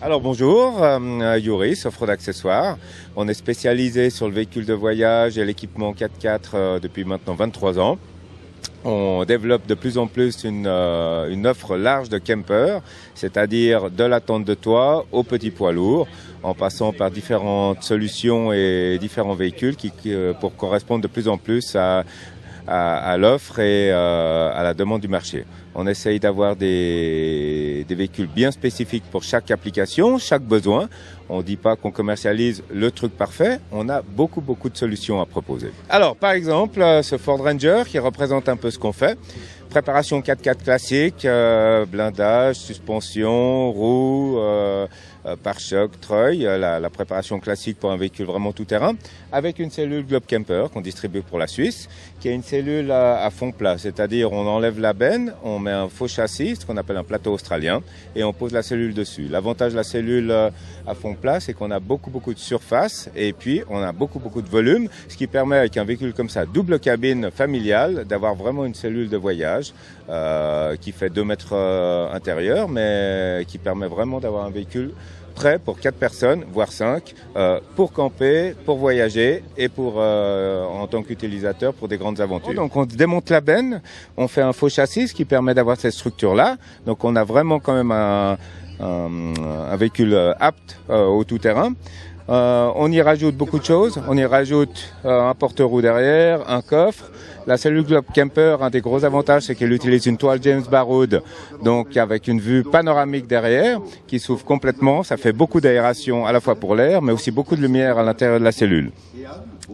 Alors bonjour, Yoris, offre d'accessoires. On est spécialisé sur le véhicule de voyage et l'équipement 4x4 depuis maintenant 23 ans. On développe de plus en plus une offre large de camper, c'est-à-dire de la tente de toit au petit poids lourd, en passant par différentes solutions et différents véhicules pour correspondre de plus en plus à l'offre et à la demande du marché. On essaye d'avoir des véhicules bien spécifiques pour chaque application, chaque besoin. On ne dit pas qu'on commercialise le truc parfait, on a beaucoup de solutions à proposer. Alors par exemple, ce Ford Ranger qui représente un peu ce qu'on fait. Préparation 4x4 classique, blindage, suspension, roues, pare-choc, treuil, la préparation classique pour un véhicule vraiment tout-terrain, avec une cellule Globe Camper qu'on distribue pour la Suisse, qui est une cellule à fond plat, c'est-à-dire on enlève la benne, on met un faux châssis, ce qu'on appelle un plateau australien, et on pose la cellule dessus. L'avantage de la cellule à fond plat, c'est qu'on a beaucoup de surface, et puis on a beaucoup de volume, ce qui permet avec un véhicule comme ça, double cabine familiale, d'avoir vraiment une cellule de voyage qui fait 2 mètres intérieur, mais qui permet vraiment d'avoir un véhicule prêt pour 4 personnes, voire 5, pour camper, pour voyager et pour en tant qu'utilisateur pour des grandes aventures. Donc on démonte la benne, on fait un faux châssis qui permet d'avoir cette structure-là. Donc on a vraiment quand même un véhicule apte au tout-terrain. On y rajoute beaucoup de choses. On y rajoute un porte-roue derrière, un coffre. La cellule Globe Camper, un des gros avantages, c'est qu'elle utilise une toile James Baroud, donc avec une vue panoramique derrière, qui s'ouvre complètement. Ça fait beaucoup d'aération à la fois pour l'air, mais aussi beaucoup de lumière à l'intérieur de la cellule.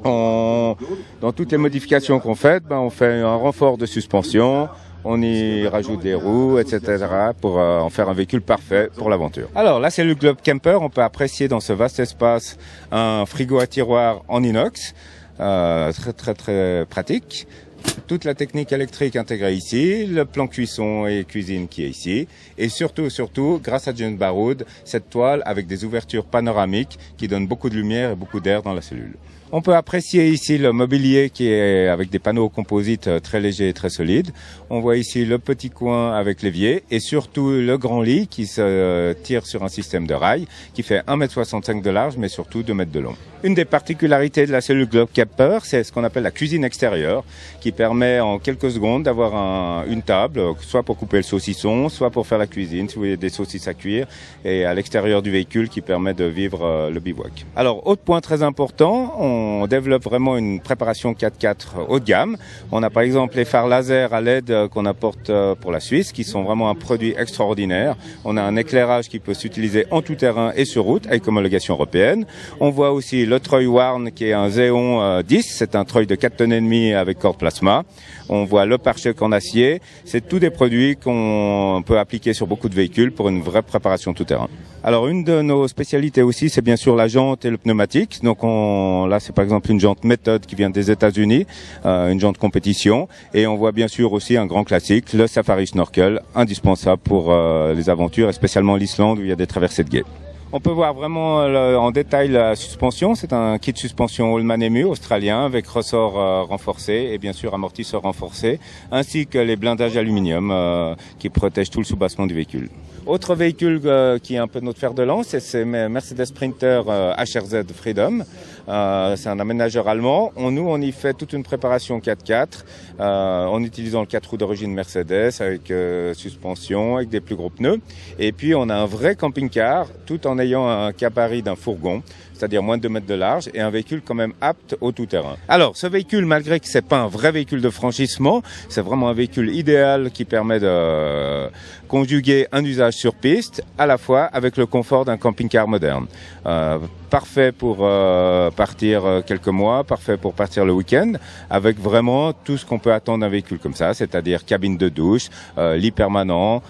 Dans toutes les modifications qu'on fait, on fait un renfort de suspension. On y rajoute des roues, etc. pour en faire un véhicule parfait pour l'aventure. Alors, la cellule Globe Camper, on peut apprécier dans ce vaste espace un frigo à tiroir en inox, très pratique. Toute la technique électrique intégrée ici, le plan cuisson et cuisine qui est ici, et surtout, grâce à James Baroud, cette toile avec des ouvertures panoramiques qui donnent beaucoup de lumière et beaucoup d'air dans la cellule. On peut apprécier ici le mobilier qui est avec des panneaux composites très légers et très solides. On voit ici le petit coin avec l'évier et surtout le grand lit qui se tire sur un système de rail qui fait 1,65 m de large mais surtout 2 m de long. Une des particularités de la cellule Globe Camper, c'est ce qu'on appelle la cuisine extérieure qui permet en quelques secondes d'avoir une table, soit pour couper le saucisson, soit pour faire la cuisine, si vous voulez des saucisses à cuire, et à l'extérieur du véhicule qui permet de vivre le bivouac. Alors, autre point très important, on développe vraiment une préparation 4x4 haut de gamme. On a par exemple les phares laser à LED qu'on apporte pour la Suisse, qui sont vraiment un produit extraordinaire. On a un éclairage qui peut s'utiliser en tout terrain et sur route, avec homologation européenne. On voit aussi le treuil Warn, qui est un Xeon 10, c'est un treuil de 4,5 tonnes avec corde plasma. On voit le pare-choc en acier. C'est tous des produits qu'on peut appliquer sur beaucoup de véhicules pour une vraie préparation tout-terrain. Alors, une de nos spécialités aussi, c'est bien sûr la jante et le pneumatique. Donc, là, c'est par exemple une jante méthode qui vient des États-Unis, une jante compétition. Et on voit bien sûr aussi un grand classique, le Safari Snorkel, indispensable pour les aventures, et spécialement l'Islande où il y a des traversées de gué. On peut voir vraiment en détail la suspension. C'est un kit suspension Allman Emu australien avec ressort renforcé et bien sûr amortisseur renforcé, ainsi que les blindages aluminium qui protègent tout le soubassement du véhicule. Autre véhicule qui est un peu notre fer de lance, c'est Mercedes Sprinter HRZ Freedom. C'est un aménageur allemand. On y fait toute une préparation 4x4 en utilisant le 4 roues d'origine Mercedes avec suspension, avec des plus gros pneus. Et puis on a un vrai camping-car tout en ayant un gabarit d'un fourgon, c'est-à-dire moins de 2 mètres de large et un véhicule quand même apte au tout-terrain. Alors ce véhicule, malgré que c'est pas un vrai véhicule de franchissement, c'est vraiment un véhicule idéal qui permet de conjuguer un usage sur piste à la fois avec le confort d'un camping-car moderne. Parfait pour partir quelques mois, parfait pour partir le week-end, avec vraiment tout ce qu'on peut attendre d'un véhicule comme ça, c'est-à-dire cabine de douche, lit permanent,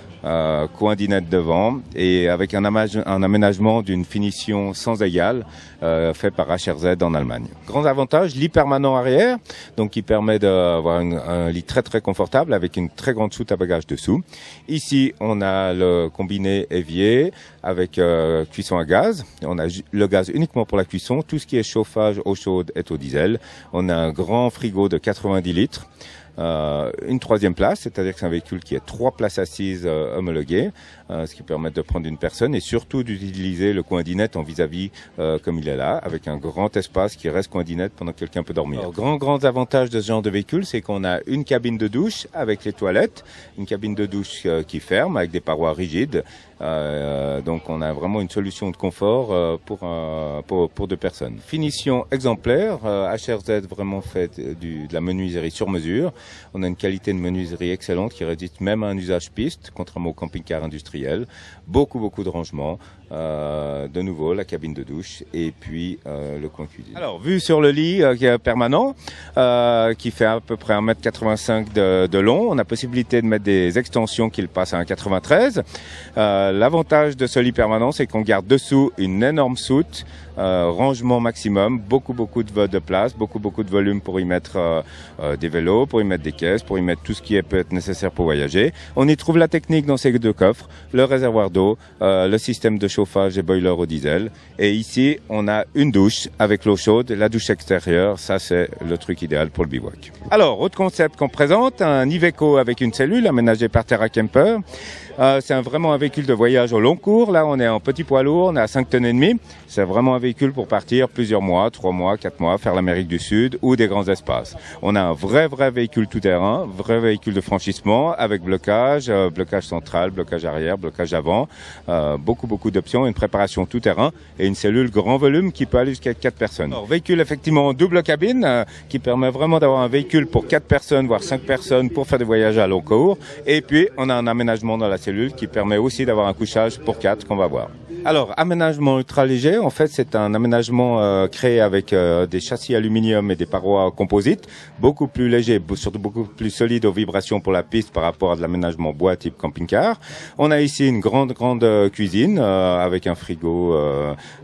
coin dinette devant et avec un aménagement d'une finition sans égale fait par HRZ en Allemagne. Grand avantage, lit permanent arrière, donc qui permet d'avoir un lit très confortable avec une très grande soute à bagages dessous. Ici, on a le combiné évier avec cuisson à gaz. On a le gaz uniquement pour la cuisson. Tout ce qui est chauffage, eau chaude est au diesel. On a un grand frigo de 90 litres. une troisième place, c'est-à-dire que c'est un véhicule qui a 3 places assises homologuées, ce qui permet de prendre une personne et surtout d'utiliser le coin dinette en vis-à-vis comme il est là, avec un grand espace qui reste coin dinette pendant que quelqu'un peut dormir. Alors, grand avantage de ce genre de véhicule, c'est qu'on a une cabine de douche avec les toilettes, une cabine de douche qui ferme avec des parois rigides. Donc on a vraiment une solution de confort pour 2 personnes. Finition exemplaire, HRZ vraiment fait de la menuiserie sur mesure. On a une qualité de menuiserie excellente qui résiste même à un usage piste, contrairement au camping-car industriel. Beaucoup de rangements. De nouveau la cabine de douche et puis le coin cuisine. Alors vue sur le lit qui est permanent, qui fait à peu près 1,85 m de long. On a possibilité de mettre des extensions qui le passent à 1,93 m. L'avantage de ce lit permanent, c'est qu'on garde dessous une énorme soute, rangement maximum, beaucoup de place, beaucoup de volume pour y mettre des vélos, pour y mettre des caisses, pour y mettre tout ce qui peut être nécessaire pour voyager. On y trouve la technique dans ces 2 coffres, le réservoir d'eau, le système de chauffage et boiler au diesel. Et ici, on a une douche avec l'eau chaude, la douche extérieure, ça c'est le truc idéal pour le bivouac. Alors, autre concept qu'on présente, un Iveco avec une cellule aménagée par Terra Camper. C'est vraiment un véhicule de voyage au long cours. Là, on est en petit poids lourd, on est à 5,5 tonnes. C'est vraiment un véhicule pour partir plusieurs mois, 3 mois, 4 mois, faire l'Amérique du Sud ou des grands espaces. On a un vrai véhicule tout-terrain, vrai véhicule de franchissement avec blocage central, blocage arrière, blocage avant, beaucoup d'options, une préparation tout-terrain et une cellule grand volume qui peut aller jusqu'à 4 personnes. Alors, véhicule effectivement double cabine qui permet vraiment d'avoir un véhicule pour 4 personnes, voire 5 personnes pour faire des voyages à long cours. Et puis, on a un aménagement dans la cellule qui permet aussi d'avoir un couchage pour 4 qu'on va voir. Alors, aménagement ultra léger, en fait, c'est un aménagement créé avec des châssis aluminium et des parois composites, beaucoup plus léger, surtout beaucoup plus solide aux vibrations pour la piste par rapport à de l'aménagement bois type camping-car. On a ici une grande cuisine avec un frigo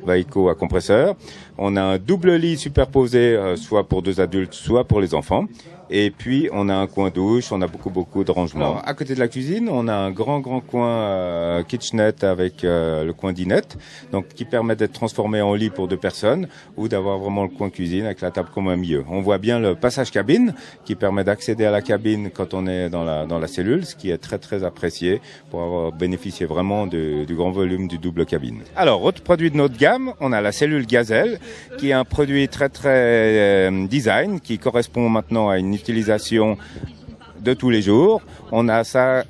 Vailco à compresseur. On a un double lit superposé, soit pour 2 adultes, soit pour les enfants. Et puis, on a un coin douche, on a beaucoup de rangements. Alors, à côté de la cuisine, on a un grand coin kitchenette avec le coin dinette, donc qui permet d'être transformé en lit pour 2 personnes ou d'avoir vraiment le coin cuisine avec la table comme un milieu. On voit bien le passage cabine qui permet d'accéder à la cabine quand on est dans la cellule, ce qui est très apprécié pour avoir bénéficié vraiment du grand volume du double cabine. Alors, autre produit de notre gamme, on a la cellule Gazelle, qui est un produit très design, qui correspond maintenant à une utilisation de tous les jours. On a ça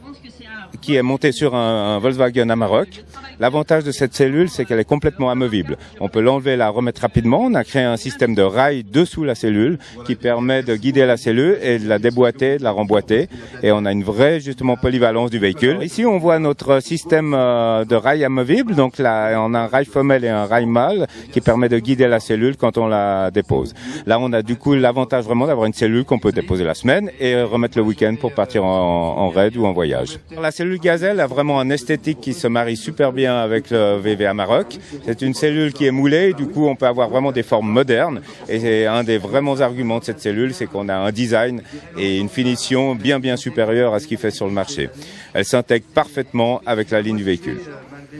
qui est monté sur un Volkswagen Amarok. L'avantage de cette cellule, c'est qu'elle est complètement amovible. On peut l'enlever et la remettre rapidement. On a créé un système de rails dessous la cellule qui permet de guider la cellule et de la déboîter, de la remboîter. Et on a une vraie, justement, polyvalence du véhicule. Ici, on voit notre système de rails amovibles. Donc là, on a un rail femelle et un rail mâle qui permet de guider la cellule quand on la dépose. Là, on a du coup l'avantage vraiment d'avoir une cellule qu'on peut déposer la semaine et remettre le week-end pour partir en raid ou en voyage. La cellule Gazelle a vraiment un esthétique qui se marie super bien avec le VV Amarok. C'est une cellule qui est moulée, du coup on peut avoir vraiment des formes modernes et c'est un des vraiment arguments de cette cellule, c'est qu'on a un design et une finition bien supérieure à ce qu'il fait sur le marché. Elle s'intègre parfaitement avec la ligne du véhicule.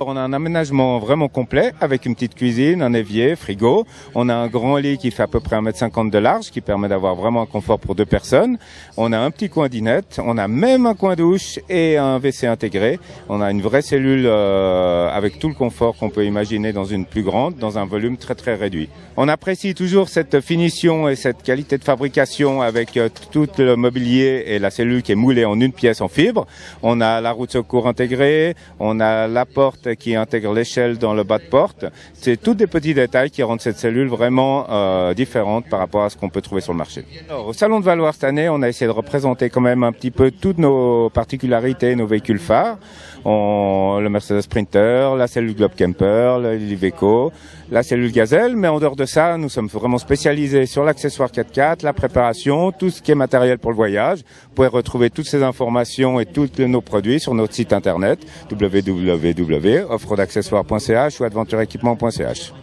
On a un aménagement vraiment complet avec une petite cuisine, un évier, frigo. On a un grand lit qui fait à peu près 1,50 m de large qui permet d'avoir vraiment un confort pour 2 personnes. On a un petit coin dinette, on a même un coin douche et un WC intégré. On a une vraie cellule avec tout le confort qu'on peut imaginer dans une plus grande, dans un volume très réduit. On apprécie toujours cette finition et cette qualité de fabrication avec tout le mobilier et la cellule qui est moulée en une pièce en fibre. On a la roue de secours intégrée, on a la porte qui intègre l'échelle dans le bas de porte. C'est tous des petits détails qui rendent cette cellule vraiment différente par rapport à ce qu'on peut trouver sur le marché. Alors, au Salon de Valoir cette année, on a essayé de représenter quand même un petit peu toutes nos particularités, nos véhicules phares. Le Mercedes Sprinter, la cellule Globe Camper, l'Iveco, la cellule Gazelle, mais en dehors de ça, nous sommes vraiment spécialisés sur l'accessoire 4x4, la préparation, tout ce qui est matériel pour le voyage. Vous pouvez retrouver toutes ces informations et tous nos produits sur notre site internet www.offredaccessoires.ch ou adventureequipement.ch.